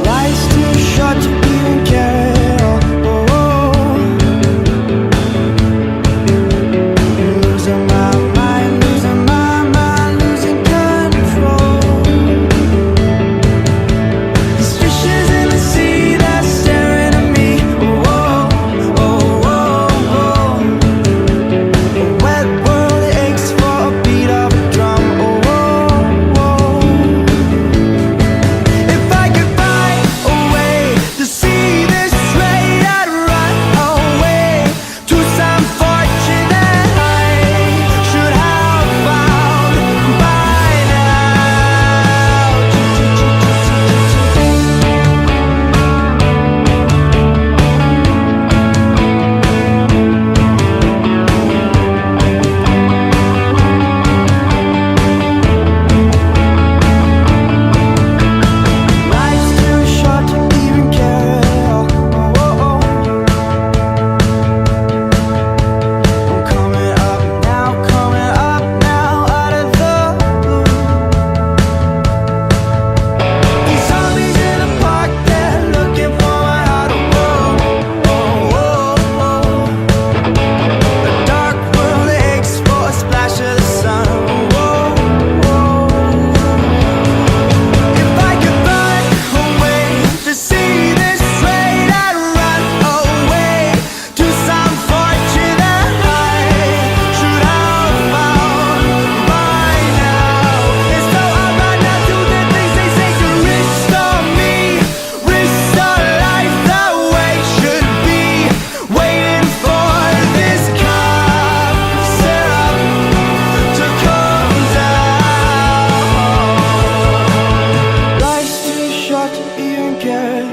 Life's too short to even care. Losing my mind, losing my mind, losing control. There's fishes in the sea that's staring at me. A wet world aches for a beat of a drum. If I could find a way to see this rain, I'd run away to some fortune that I should have found by Life's too short to even care. I'm coming up now, out of the blue. These zombies in the park, they're looking for my heart. The dark world aches for a splash of the sun. If I could find a way to see this rain, I'd run away to some fortune that I should have found by now. And so I run out to the things they say to restore me, restore life the way it should be. Waiting for this cough syrup to come down. Life's too short to even care.